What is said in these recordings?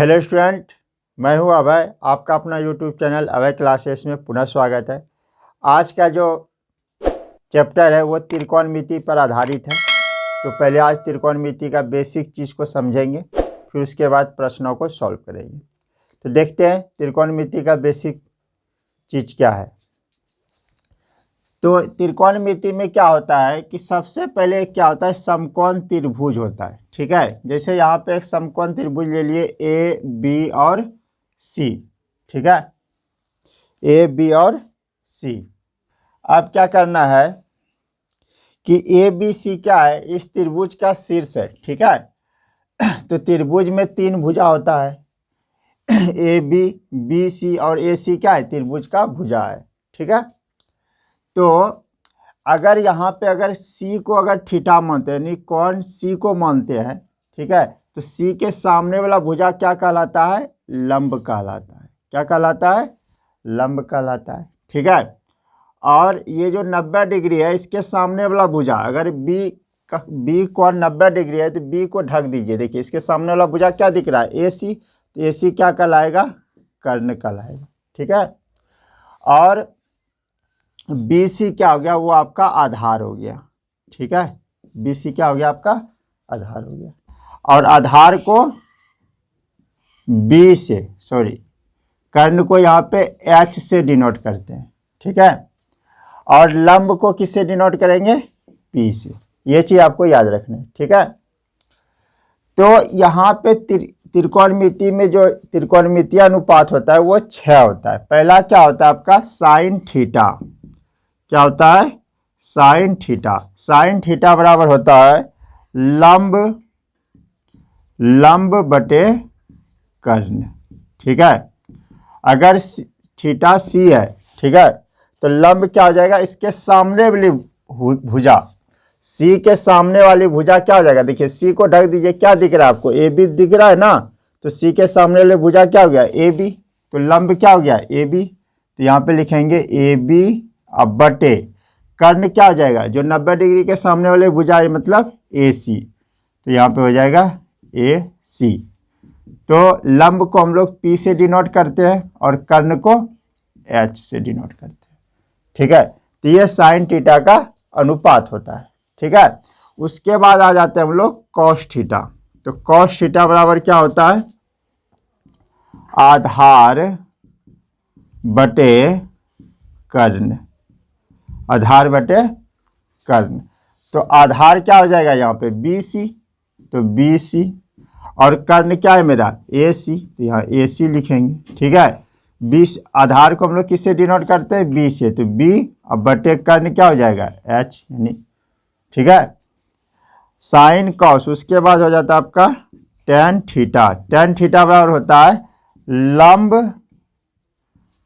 Hello student, मैं हूं अभय। आपका अपना यूट्यूब चैनल अभय क्लासेस में पुनः स्वागत है। आज का जो चैप्टर है वो त्रिकोणमिति पर आधारित है। तो पहले आज त्रिकोणमिति का बेसिक चीज़ को समझेंगे, फिर उसके बाद प्रश्नों को सॉल्व करेंगे। तो देखते हैं त्रिकोणमिति का बेसिक चीज़ क्या है। तो त्रिकोणमिति में क्या होता है कि सबसे पहले क्या होता है, समकोण त्रिभुज होता है। ठीक है, जैसे यहाँ पे एक समकोण त्रिभुज ले लिए ए बी और सी। ठीक है, ए बी और सी। अब क्या करना है कि ए बी सी क्या है, इस त्रिभुज का शीर्ष है। ठीक है, तो त्रिभुज में तीन भुजा होता है, ए बी बी सी और ए सी क्या है, त्रिभुज का भुजा है। ठीक है, तो अगर यहाँ पे अगर सी को अगर थीटा मानते हैं, यानी कोण सी को मानते हैं, ठीक है, तो सी के सामने वाला भुजा क्या कहलाता है, लंब कहलाता है। क्या कहलाता है, लंब कहलाता है। ठीक है, और ये जो 90 डिग्री है, इसके सामने वाला भुजा अगर बी कोण 90 डिग्री है तो बी को ढक दीजिए। देखिए इसके सामने वाला भुजा क्या दिख रहा है, ए सी। तो ए सी क्या कहलाएगा, कर्ण कहलाएगा। ठीक है, और बी सी क्या हो गया, वो आपका आधार हो गया। ठीक है, बी सी क्या हो गया, आपका आधार हो गया। और आधार को बी से कर्ण को यहाँ पे एच से डिनोट करते हैं। ठीक है, और लंब को किससे डिनोट करेंगे, पी से। ये चीज़ आपको याद रखना है। ठीक है, तो यहाँ पे त्रिकोणमिति में जो त्रिकोणमितीय अनुपात होता है वो 6 होता है। पहला क्या होता है आपका, साइन थीटा। क्या होता है, साइन थीटा। साइन थीटा बराबर होता है लंब बटे कर्ण। ठीक है, अगर थीटा सी है, ठीक है, तो लंब क्या हो जाएगा, इसके सामने वाली भुजा, सी के सामने वाली भुजा क्या हो जाएगा, देखिए सी को ढक दीजिए, क्या दिख रहा है आपको, ए बी दिख रहा है ना। तो सी के सामने वाली भुजा क्या हो गया, ए बी। तो लंब क्या हो गया, ए बी। तो यहाँ पे लिखेंगे ए बी अब बटे कर्ण क्या हो जाएगा, जो 90 डिग्री के सामने वाले भुजा है, मतलब ए सी। तो यहाँ पे हो जाएगा ए सी। तो लंब को हम लोग पी से डिनोट करते हैं और कर्ण को एच से डिनोट करते हैं। ठीक है, तो ये साइन थीटा का अनुपात होता है। ठीक है, उसके बाद आ जाते हैं हम लोग कॉस थीटा। तो कॉस थीटा बराबर क्या होता है, आधार बटे कर्ण। आधार बटे कर्ण। तो आधार क्या हो जाएगा यहाँ पे, बी सी। तो बी सी और कर्ण क्या है मेरा, ए सी। तो यहाँ ए सी लिखेंगे। ठीक है, बी आधार को हम लोग किससे डिनोट करते हैं, बी से। तो बी अब बटे कर्ण क्या हो जाएगा, एच यानी। ठीक है, साइन कॉस, उसके बाद हो जाता है आपका टेन थीटा। टेन थीटा बराबर होता है लंब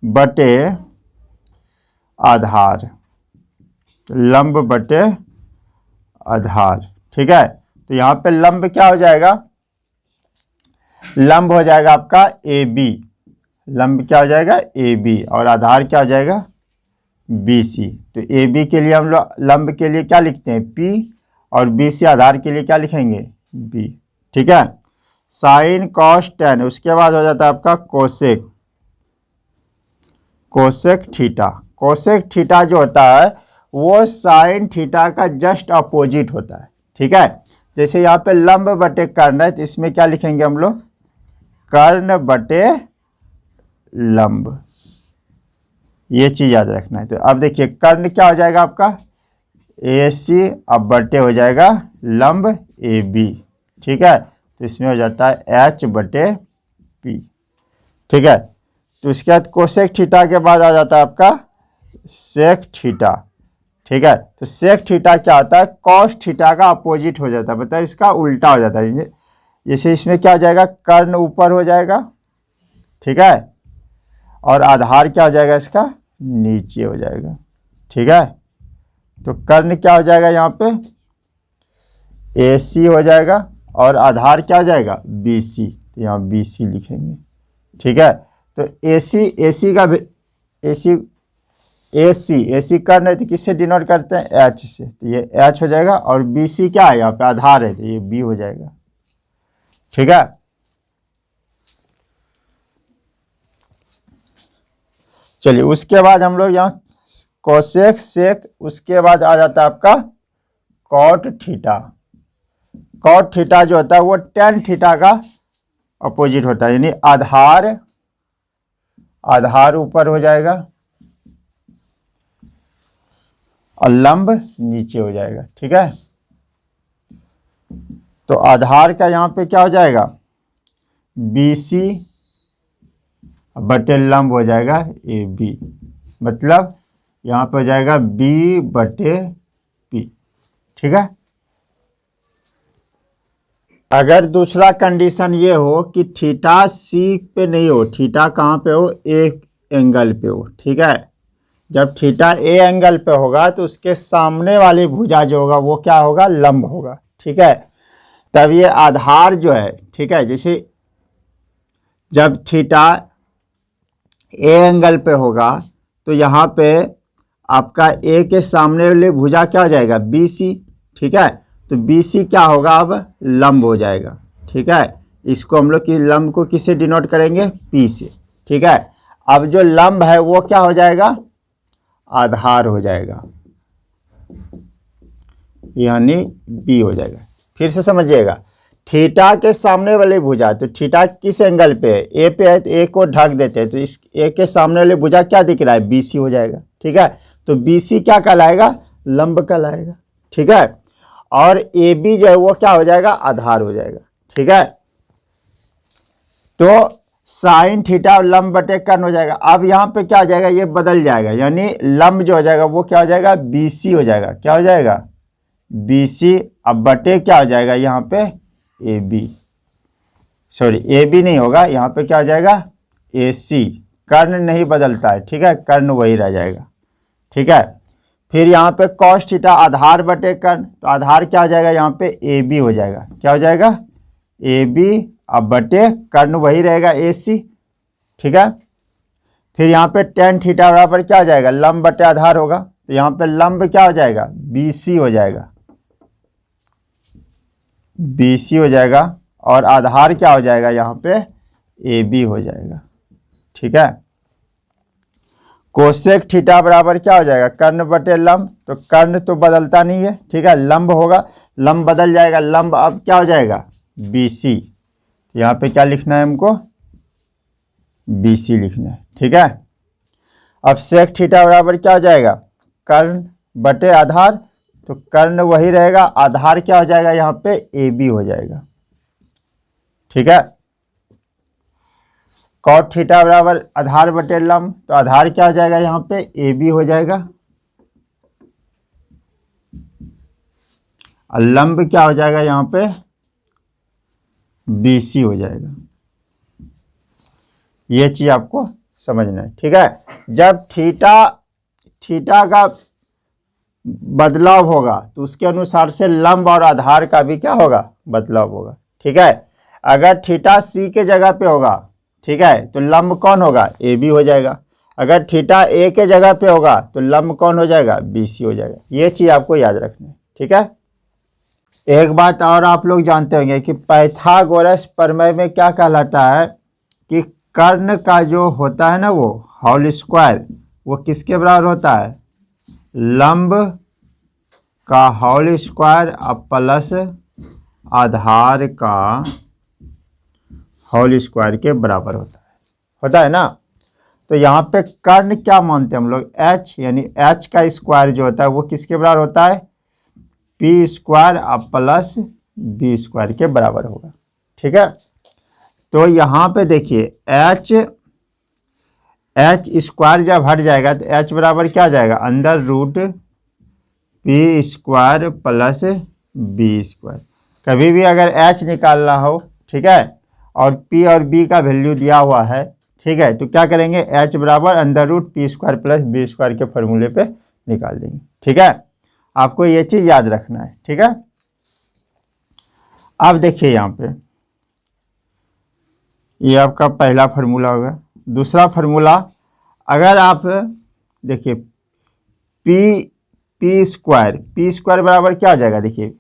बटे आधार। लंब बटे आधार। ठीक है, तो यहाँ पे लंब क्या हो जाएगा, लंब हो जाएगा आपका ए बी। लंब क्या हो जाएगा, ए बी, और आधार क्या हो जाएगा, बी सी। तो ए बी के लिए हम लोग लंब के लिए क्या लिखते हैं, पी, और बी सी आधार के लिए क्या लिखेंगे, बी। ठीक है, साइन कॉस टेन, उसके बाद हो जाता है आपका cosec. Cosec theta. Cosec theta जो होता है वो साइन थीटा का जस्ट अपोजिट होता है। ठीक है, जैसे यहाँ पे लंब बटे कर्ण है, तो इसमें क्या लिखेंगे हम लोग, कर्ण बटे लंब। ये चीज़ याद रखना है। तो अब देखिए कर्ण क्या हो जाएगा आपका, ए सी, अब बटे हो जाएगा लंब ए बी। ठीक है, तो इसमें हो जाता है एच बटे पी। ठीक है, तो उसके बाद कोसेक थीटा के बाद आ जाता है आपका सेक थीटा। ठीक है, तो सेक थीटा क्या होता है, कॉस थीटा का अपोजिट हो जाता है, मतलब इसका उल्टा हो जाता है। जैसे इसमें क्या हो जाएगा, कर्ण ऊपर हो जाएगा। ठीक है, और आधार क्या हो जाएगा, इसका नीचे हो जाएगा। ठीक है, तो कर्ण क्या हो जाएगा, यहाँ पे ए सी हो जाएगा, और आधार क्या हो जाएगा, बी सी। तो यहाँ बी सी लिखेंगे। ठीक है, तो ए सी का ए सी कर्ण है, तो किससे डिनोट करते हैं, एच से। तो ये एच हो जाएगा, और बी सी क्या है, यहाँ पे आधार है, तो ये बी हो जाएगा। ठीक है, चलिए उसके बाद हम लोग यहाँ कोसेक सेक, उसके बाद आ जाता है आपका कॉट थीटा। कॉट थीटा जो होता है वो टेन थीटा का अपोजिट होता है, यानी आधार ऊपर हो जाएगा और लंब नीचे हो जाएगा। ठीक है, तो आधार का यहाँ पे क्या हो जाएगा, BC बटे लंब हो जाएगा AB, मतलब यहाँ पे हो जाएगा B बटे P। ठीक है, अगर दूसरा कंडीशन ये हो कि थीटा C पे नहीं हो, थीटा कहाँ पे हो, एक एंगल पे हो। ठीक है, जब थीटा A एंगल पे होगा तो उसके सामने वाली भुजा जो होगा वो क्या होगा, लंब होगा। ठीक है, तब ये आधार जो है, ठीक है, जैसे जब थीटा A एंगल पे होगा तो यहाँ पे आपका A के सामने वाली भुजा क्या हो जाएगा, BC। ठीक है, तो BC क्या होगा, अब लंब हो जाएगा। ठीक है, इसको हम लोग की लंब को किससे डिनोट करेंगे, P से। ठीक है, अब जो लंब है वो क्या हो जाएगा, आधार हो जाएगा, यानी B हो जाएगा। फिर से समझिएगा, थीटा के सामने वाली भुजा, तो थीटा किस एंगल पे है, ए पे है, तो ए को ढक देते हैं, तो इस ए के सामने वाली भुजा क्या दिख रहा है, BC हो जाएगा। ठीक है, तो BC क्या कहलाएगा, लंब कहलाएगा। ठीक है, और AB जो है वो क्या हो जाएगा, आधार हो जाएगा। ठीक है, तो साइन थीटा और लंब बटे कर्ण हो जाएगा। अब यहाँ पे क्या हो जाएगा, ये बदल जाएगा, यानी लंब जो हो जाएगा वो क्या हो जाएगा, BC हो जाएगा। क्या हो जाएगा, BC। अब बटे क्या हो जाएगा यहाँ पे, AB, सॉरी AB नहीं होगा, यहाँ पे क्या हो जाएगा, AC। कर्ण नहीं बदलता है। ठीक है, कर्ण वही रह जाएगा। ठीक है, फिर यहाँ पे कॉस थीटा आधार बटे कर्ण, तो आधार क्या हो जाएगा, यहाँ पे AB हो जाएगा। क्या हो जाएगा, AB, अब बटे कर्ण वही रहेगा AC। ठीक है, फिर यहाँ पे टेन थीटा बराबर क्या हो जाएगा, लंब बटे आधार होगा, तो यहाँ पे लंब क्या हो जाएगा, BC हो जाएगा, BC हो जाएगा, और आधार क्या हो जाएगा, यहाँ पे AB हो जाएगा। ठीक है, कोसेक थीटा बराबर क्या हो जाएगा, कर्ण बटे लंब, तो कर्ण तो बदलता नहीं है। ठीक है, लंब होगा, लंब बदल जाएगा, लंब अब क्या हो जाएगा, BC। यहाँ पे क्या लिखना है हमको, BC लिखना है। ठीक है, अब सेक थीटा बराबर क्या हो जाएगा, कर्ण बटे आधार, तो कर्ण वही रहेगा, आधार क्या हो जाएगा, यहाँ पे AB हो जाएगा। ठीक है, कॉट थीटा बराबर आधार बटे लंब, तो आधार क्या हो जाएगा, यहाँ पे AB हो जाएगा, और लंब क्या हो जाएगा, यहाँ पे BC हो जाएगा। ये चीज आपको समझना है। ठीक है, जब थीटा का बदलाव होगा तो उसके अनुसार से लंब और आधार का भी क्या होगा, बदलाव होगा। ठीक है, अगर थीटा C के जगह पे होगा, ठीक है, तो लंब कौन होगा, AB हो जाएगा। अगर थीटा A के जगह पे होगा तो लंब कौन हो जाएगा, BC हो जाएगा। ये चीज आपको याद रखना है। ठीक है, एक बात और आप लोग जानते होंगे कि पाइथागोरस प्रमेय में क्या कहलाता है कि कर्ण का जो होता है ना वो होल स्क्वायर, वो किसके बराबर होता है, लंब का होल स्क्वायर प्लस आधार का होल स्क्वायर के बराबर होता है ना। तो यहाँ पे कर्ण क्या मानते हैं हम लोग, H, यानी H का स्क्वायर जो होता है वो किसके बराबर होता है, P square plus B square के बराबर होगा। ठीक है, तो यहाँ पे देखिए H स्क्वायर जब हट जाएगा तो H बराबर क्या आ जाएगा, under root P square plus B square. कभी भी अगर H निकालना हो, ठीक है, और P और B का वैल्यू दिया हुआ है, ठीक है, तो क्या करेंगे, H बराबर under root P square plus B square के फॉर्मूले पे निकाल देंगे। ठीक है, आपको ये चीज़ याद रखना है। ठीक है, अब देखिए यहाँ पे ये आपका पहला फार्मूला होगा। दूसरा फार्मूला, अगर आप देखिए P स्क्वायर बराबर क्या हो जाएगा, देखिए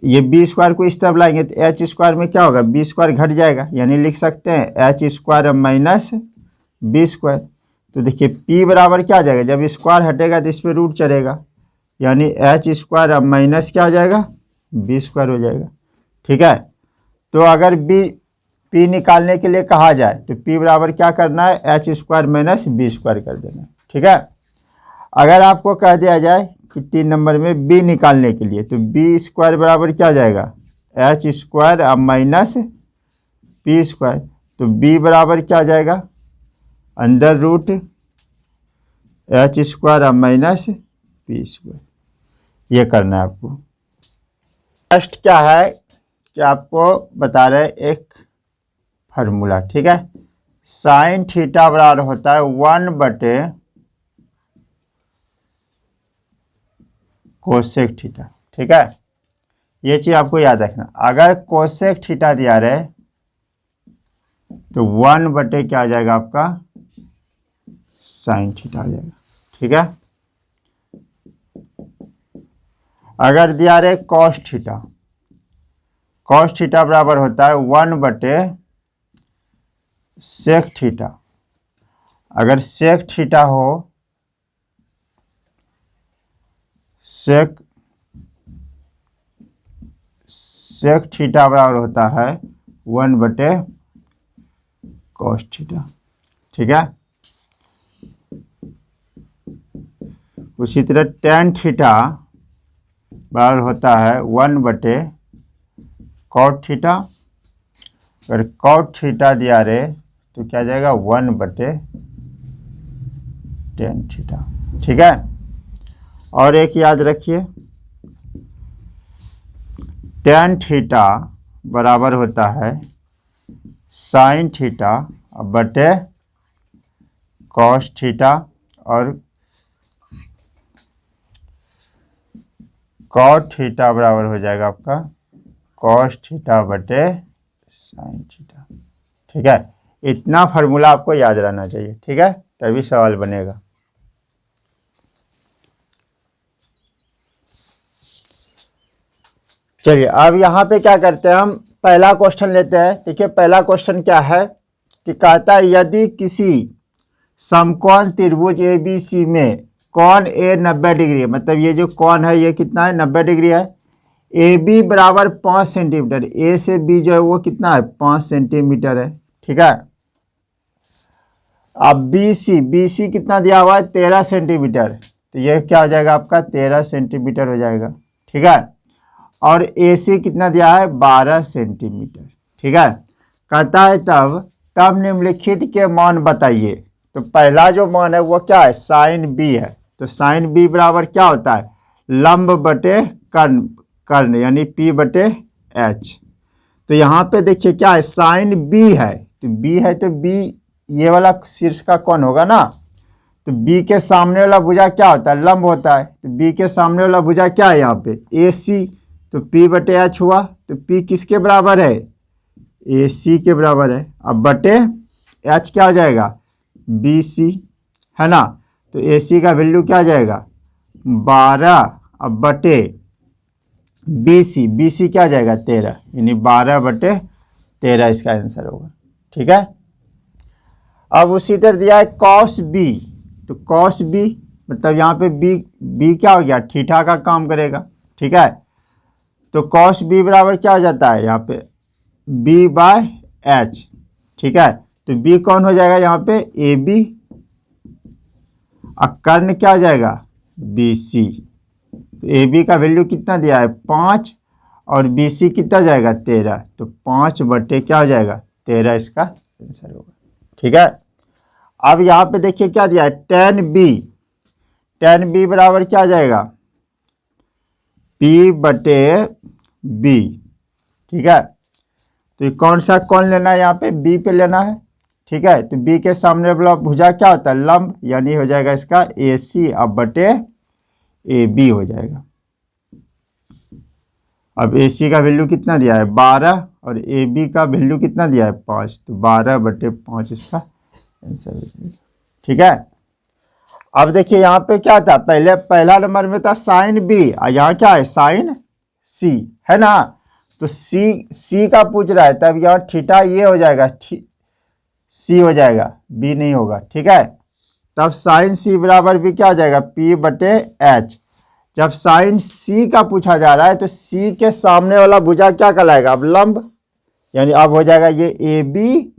ये B स्क्वायर को इस तरफ लाएंगे तो H स्क्वायर में क्या होगा, B स्क्वायर घट जाएगा, यानी लिख सकते हैं H square minus B square. तो देखिए p बराबर क्या आ जाएगा, जब स्क्वायर हटेगा तो इस पर रूट चढ़ेगा, यानी एच स्क्वायर अब माइनस क्या हो जाएगा, बी स्क्वायर हो जाएगा। ठीक है, तो अगर p निकालने के लिए कहा जाए तो p बराबर क्या करना है, H square minus B square कर देना। ठीक है, अगर आपको कह दिया जाए कि 3 नंबर में b निकालने के लिए, तो बी स्क्वायर बराबर क्या हो जाएगा, एच स्क्वायर अब माइनस पी स्क्वायर, तो b बराबर क्या आ जाएगा, अंदर रूट एच स्क्वायर अब माइनस पी स्क्वायर। ये करना है आपको। नेक्स्ट क्या है कि आपको बता रहे एक फार्मूला। ठीक है, साइन थीटा बराबर होता है 1 बटे कोसेक थीटा। ठीक है, ये चीज आपको याद रखना, अगर कोसेक थीटा दिया रहे तो 1 बटे क्या आ जाएगा आपका, साइन थीटा आ जाएगा। ठीक है, अगर दिया रहे कॉस थीटा, कॉस थीटा बराबर होता है 1 बटे सेक थीटा। अगर सेक थीटा हो, सेक थीटा बराबर होता है 1 बटे कॉस थीटा। ठीक है, उसी तरह टेन थीटा बराबर होता है 1 बटे कॉट थीटा। अगर कॉट थीटा दिया रहे तो क्या जाएगा, 1 बटे टेन थीटा। ठीक है, और एक याद रखिए, टेन थीटा बराबर होता है साइन थीटा बटे कॉस थीटा, और कॉट थीटा बराबर हो जाएगा आपका कॉस थीटा बटे साइन थीटा। ठीक है, इतना फार्मूला आपको याद रहना चाहिए। ठीक है, तभी सवाल बनेगा। चलिए अब यहाँ पे क्या करते हैं, हम पहला क्वेश्चन लेते हैं। देखिए पहला क्वेश्चन क्या है कि कहता है यदि किसी समकोण त्रिभुज ABC में कोण A 90 डिग्री है, मतलब ये जो कोण है ये कितना है, 90 डिग्री है। AB बराबर 5 सेंटीमीटर, A से B जो है वो कितना है, 5 सेंटीमीटर है। ठीक है, अब BC कितना दिया हुआ है, 13 सेंटीमीटर, तो ये क्या हो जाएगा आपका, 13 सेंटीमीटर हो जाएगा। ठीक है, और AC कितना दिया है, 12 सेंटीमीटर। ठीक है, कहता है तब निम्नलिखित के मान बताइए। तो पहला जो मान है वो क्या है, साइन B है। तो साइन B बराबर क्या होता है, लंब बटे कर्ण यानी P बटे H। तो यहाँ पे देखिए क्या है, साइन B है, तो B है तो B ये वाला शीर्ष का कोण होगा ना। तो B के सामने वाला भुजा क्या होता है, लंब होता है। तो B के सामने वाला भुजा क्या है यहाँ पे, AC, तो P बटे H हुआ। तो P किसके बराबर है, AC के बराबर है। अब बटे H क्या हो जाएगा, BC है ना। तो AC का वैल्यू क्या आ जाएगा, 12। अब बटे BC क्या आ जाएगा, 13, यानी 12 बटे 13 इसका आंसर होगा। ठीक है, अब उसी तरह दिया है कॉस B, तो कॉस B मतलब यहाँ पे B क्या हो गया, थीटा का काम करेगा। ठीक है, तो कॉस B बराबर क्या हो जाता है यहाँ पे, B बाय H। ठीक है, तो B कौन हो जाएगा यहाँ पे, AB, और कर्ण क्या हो जाएगा, BC। तो AB का वैल्यू कितना दिया है, 5, और BC कितना जाएगा, 13। तो 5 बटे क्या हो जाएगा, 13 इसका आंसर होगा। ठीक है, अब यहाँ पे देखिए क्या दिया है, tan B बराबर क्या आ जाएगा, P बटे B। ठीक है, तो ये कौन सा कोण लेना है, यहाँ पे B पे लेना है। ठीक है, तो B के सामने वाला भुजा क्या होता है, लंब, यानी हो जाएगा इसका AC अब बटे AB हो जाएगा। अब AC का वैल्यू कितना दिया है, 12, और AB का वैल्यू कितना दिया है, 5, तो 12 बटे 5 इसका आंसर हो जाएगा। ठीक है, अब देखिए यहाँ पे क्या था, पहला नंबर में था साइन B, और यहाँ क्या है, साइन C है ना। तो C का पूछ रहा है, तब यहाँ थीटा ये हो जाएगा, C हो जाएगा, B नहीं होगा। ठीक है, तब साइन सी बराबर भी क्या हो जाएगा, P बटे एच। जब साइन सी का पूछा जा रहा है तो सी के सामने वाला भुजा क्या कहलाएगा, अब लंब, यानी अब हो जाएगा ये ए बी,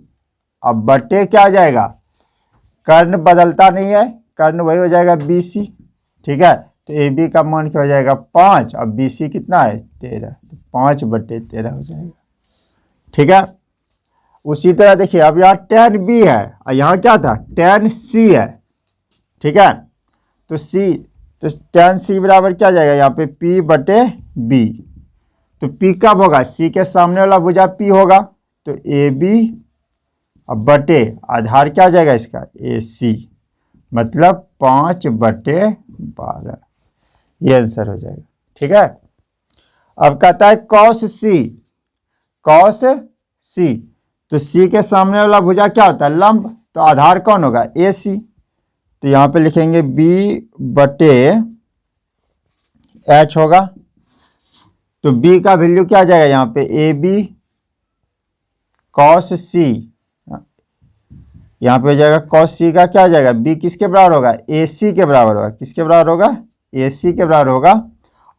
अब बटे क्या हो जाएगा, कर्ण बदलता नहीं है, कर्ण वही हो जाएगा बी सी। ठीक है, तो ए बी का मान क्या हो जाएगा 5, अब बी सी कितना है 13, तो 5 बटे 13 हो जाएगा। ठीक है, उसी तरह देखिए अब यहाँ tan बी है और यहाँ क्या था tan सी है। ठीक है, तो सी, तो tan सी बराबर क्या जाएगा यहाँ पे P बटे बी। तो P कब होगा, C के सामने वाला भुजा P होगा, तो ए बी अब बटे आधार क्या हो जाएगा इसका ए सी, मतलब 5 बटे 12, ये आंसर हो जाएगा। ठीक है, अब कहता है cos C, cos C, तो C के सामने वाला भुजा क्या होता है लंब, तो आधार कौन होगा ए सी, तो यहाँ पे लिखेंगे B बटे एच होगा। तो B का वैल्यू क्या आ जाएगा यहाँ पे ए बी cos C, यहाँ पे हो जाएगा cos C का क्या आ जाएगा B किसके बराबर होगा, ए सी के बराबर होगा, किसके बराबर होगा ए सी के बराबर होगा,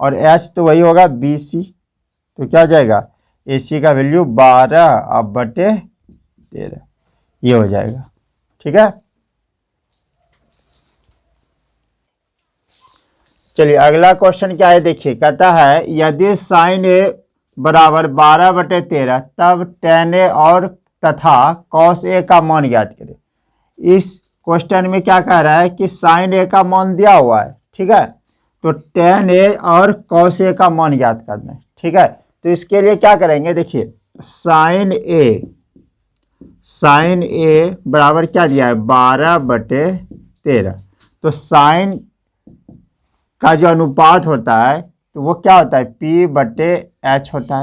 और H तो वही होगा बी सी, तो क्या आ जाएगा ए सी का वैल्यू 12 अब बटे 13, ये हो जाएगा। ठीक है, चलिए अगला क्वेश्चन क्या है देखिए, कहता है यदि साइन ए बराबर 12 बटे 13 तब tan ए और तथा cos ए का मान ज्ञात करें। इस क्वेश्चन में क्या कह रहा है कि साइन ए का मान दिया हुआ है, ठीक है, तो tan ए और cos ए का मान ज्ञात करना है। ठीक है, तो इसके लिए क्या करेंगे देखिए, साइन ए बराबर क्या दिया है 12 बटे 13, तो साइन का जो अनुपात होता है तो वो क्या होता है P बटे एच होता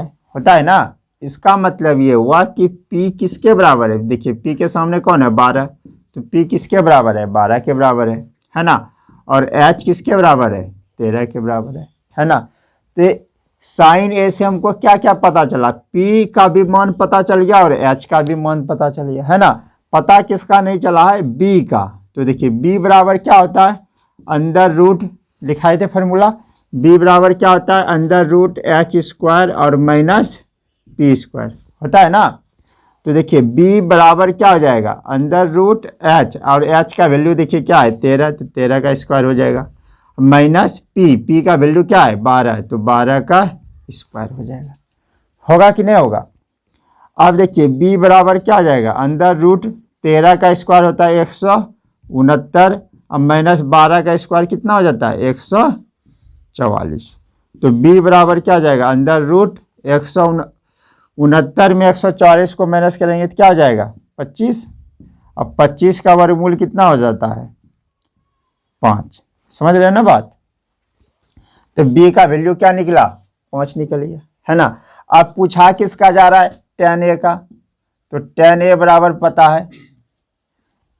है ना। इसका मतलब ये हुआ कि P किसके बराबर है, देखिए P के सामने कौन है 12, तो P किसके बराबर है 12 के बराबर है ना, और H किसके बराबर है 13 के बराबर है ना। तो साइन ए से हमको क्या क्या पता चला, P का भी मान पता चल गया और H का भी मान पता चल गया है ना। पता किसका नहीं चला है, B का। तो देखिए B बराबर क्या होता है, अंडर रूट लिखाए थे फॉर्मूला, B बराबर क्या होता है अंडर रूट एच स्क्वायर और माइनस पी स्क्वायर होता है ना। तो देखिए B बराबर क्या हो जाएगा अंडर रूट एच, और H का वैल्यू देखिए क्या है 13, तो 13 का स्क्वायर हो जाएगा, माइनस P का वैल्यू क्या है 12, तो 12 का स्क्वायर हो जाएगा। होगा कि नहीं होगा। अब देखिए B बराबर क्या हो जाएगा अंडर रूट 13 का स्क्वायर होता है 169, अब माइनस 12 का स्क्वायर कितना हो जाता है 144, तो B बराबर क्या हो जाएगा अंडर रूट 169 में 144 को माइनस करेंगे तो क्या हो जाएगा 25, अब 25 का वर्गमूल कितना हो जाता है 5, समझ रहे हैं ना बात। तो B का वैल्यू क्या निकला 5 निकल गया है ना। अब पूछा किसका जा रहा है tan A का, तो tan A बराबर पता है,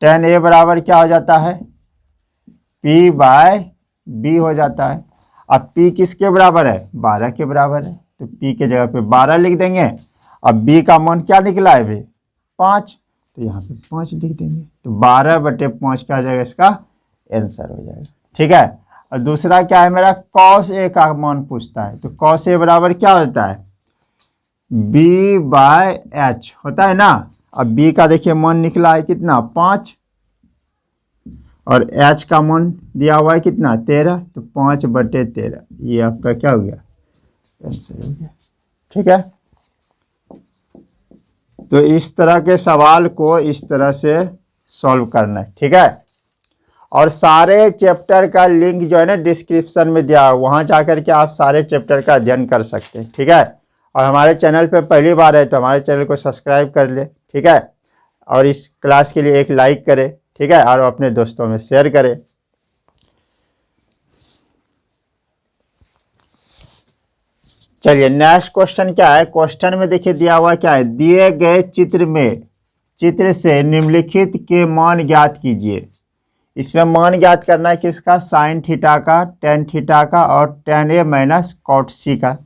tan A बराबर क्या हो जाता है P बाय B हो जाता है। अब P किसके बराबर है 12 के बराबर है, तो P के जगह पे 12 लिख देंगे। अब B का मान क्या निकला है भाई 5, तो यहाँ पे 5 लिख देंगे, तो 12 बटे 5 क्या आ जाएगा इसका आंसर हो जाएगा। ठीक है, और दूसरा क्या है मेरा cos A का मान पूछता है, तो cos A बराबर क्या होता है B बाय एच होता है ना। अब B का देखिए मान निकला है कितना 5, और H का मान दिया हुआ है कितना 13, तो 5 बटे 13, ये आपका क्या हो गया आंसर हो गया। ठीक है, तो इस तरह के सवाल को इस तरह से सॉल्व करना है। ठीक है, और सारे चैप्टर का लिंक जो है ना डिस्क्रिप्शन में दिया है, वहाँ जाकर के आप सारे चैप्टर का अध्ययन कर सकते हैं। ठीक है, और हमारे चैनल पे पहली बार है तो हमारे चैनल को सब्सक्राइब कर ले। ठीक है, और इस क्लास के लिए एक लाइक करें। ठीक है, और अपने दोस्तों में शेयर करें। चलिए नेक्स्ट क्वेश्चन क्या है, क्वेश्चन में देखिए दिया हुआ क्या है, दिए गए चित्र से निम्नलिखित के मान ज्ञात कीजिए। इसमें मान ज्ञात करना है किसका साइन थीटा का, टेन थीटा का और tan A minus cot C का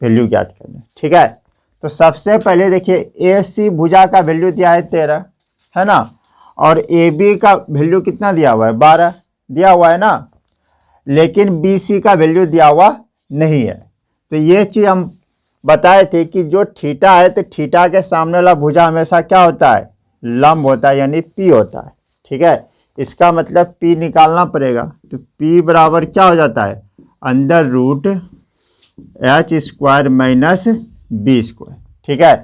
वैल्यू ज्ञात करना है। ठीक है, तो सबसे पहले देखिए AC भुजा का वैल्यू दिया है 13 है ना, और ए बी का वैल्यू कितना दिया हुआ है, 12 दिया हुआ है ना, लेकिन बी सी का वैल्यू दिया हुआ नहीं है। तो ये चीज़ हम बताए थे कि जो थीटा है तो थीटा के सामने वाला भुजा हमेशा क्या होता है, लंब होता है, यानी पी होता है। ठीक है, इसका मतलब पी निकालना पड़ेगा। तो पी बराबर क्या हो जाता है, under root H square minus B square. ठीक है,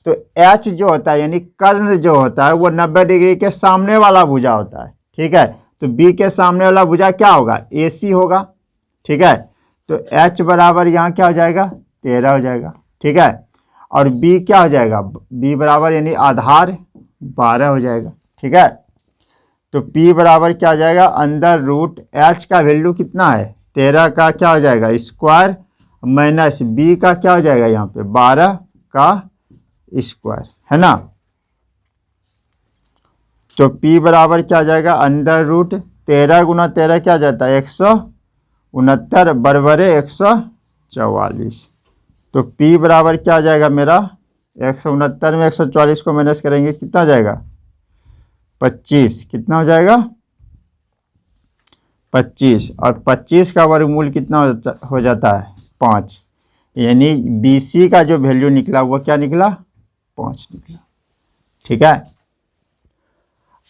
तो एच जो होता है यानी कर्ण जो होता है वो 90 डिग्री के सामने वाला भुजा होता है। ठीक है, तो बी के सामने वाला भुजा क्या होगा, ए सी होगा। ठीक है, तो एच बराबर यहाँ क्या हो जाएगा, 13 हो जाएगा। ठीक है, और बी क्या हो जाएगा, बी बराबर यानी आधार 12 हो जाएगा। ठीक है, तो पी बराबर क्या हो जाएगा, अंडर रूट एच का वैल्यू कितना है, 13 का क्या हो जाएगा स्क्वायर माइनस बी का क्या हो जाएगा यहाँ पे 12 का स्क्वायर, है ना। तो पी बराबर क्या हो जाएगा, अंडर रूट 13 गुना 13 क्या जाता है 169 बराबर 144। तो P बराबर क्या आ जाएगा मेरा, 169 में 144 को माइनस करेंगे कितना हो जाएगा 25, कितना हो जाएगा 25, और 25 का वर्गमूल कितना हो जाता है 5, यानी BC का जो वैल्यू निकला वो क्या निकला 5 निकला। ठीक है,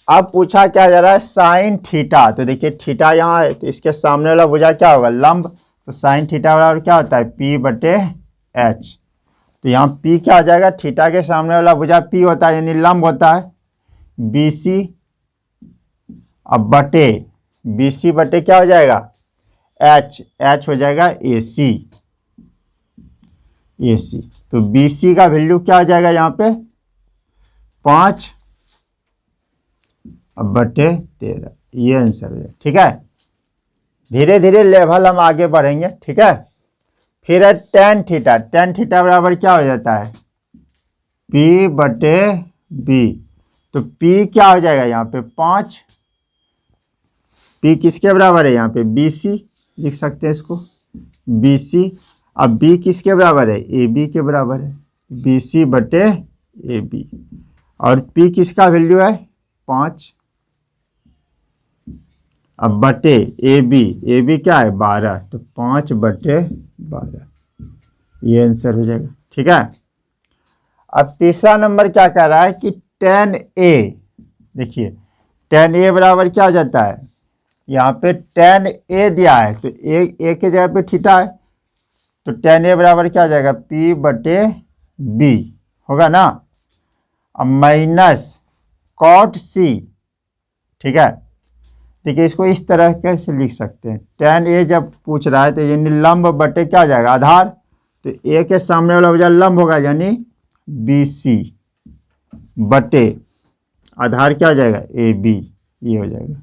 अब पूछा क्या जा रहा है साइन थीटा। तो देखिए थीटा यहाँ है तो इसके सामने वाला भुजा क्या होगा लंब, तो साइन थीटा बराबर क्या होता है P/H। तो यहाँ P क्या हो जाएगा, थीटा के सामने वाला भुजा P होता है यानी लंब होता है BC, अब बटे BC बटे क्या हो जाएगा H हो जाएगा AC। तो BC का वैल्यू क्या हो जाएगा यहाँ पे 5 बटे 13, ये आंसर है। ठीक है, धीरे धीरे लेवल हम आगे बढ़ेंगे। ठीक है, फिर है टेन थीटा बराबर क्या हो जाता है P/B। तो P क्या हो जाएगा यहाँ पे 5, P किसके बराबर है यहाँ पे BC लिख सकते हैं इसको BC। अब B किसके बराबर है AB के बराबर है BC/AB, और P किसका वैल्यू है 5, अब बटे AB क्या है 12, तो 5/12, ये आंसर हो जाएगा। ठीक है, अब तीसरा नंबर क्या कह रहा है कि tan A, देखिए tan A बराबर क्या हो जाता है, यहाँ पे tan A दिया है तो A के जगह पे थीटा है, तो tan A बराबर क्या हो जाएगा P/B होगा ना, अब माइनस cot C। ठीक है, देखिए इसको इस तरह कैसे लिख सकते हैं, tan A जब पूछ रहा है तो यानी लंब बटे क्या हो जाएगा आधार, तो A के सामने वाला वजह लंब होगा यानी BC बटे आधार क्या हो जाएगा AB, ये हो जाएगा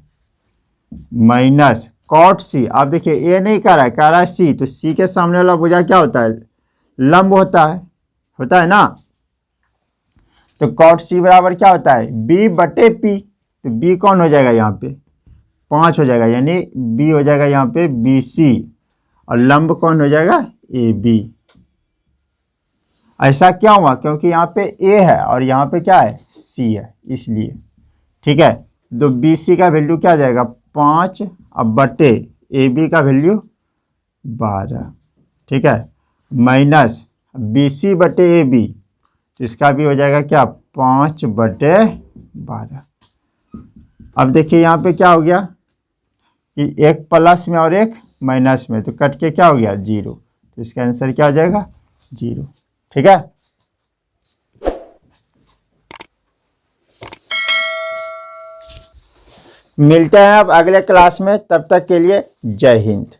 माइनस cot C। आप देखिए A नहीं कह रहा है, कह रहा है C, तो C के सामने वाला भुजा क्या होता है लंब होता है ना। तो cot C बराबर क्या होता है B/P, तो B कौन हो जाएगा यहाँ पे 5 हो जाएगा, यानी B हो जाएगा यहाँ पे BC, और लंब कौन हो जाएगा AB। ऐसा क्या हुआ, क्योंकि यहाँ पे A है और यहाँ पे क्या है C है इसलिए। ठीक है, तो BC का वैल्यू क्या आ जाएगा 5, अब बटे AB का वैल्यू 12। ठीक है, माइनस BC/AB, तो इसका भी हो जाएगा क्या 5/12। अब देखिए यहाँ पे क्या हो गया कि एक प्लस में और एक माइनस में, तो कट के क्या हो गया 0, तो इसका आंसर क्या हो जाएगा 0। ठीक है, मिलते हैं अब अगले क्लास में, तब तक के लिए जय हिंद।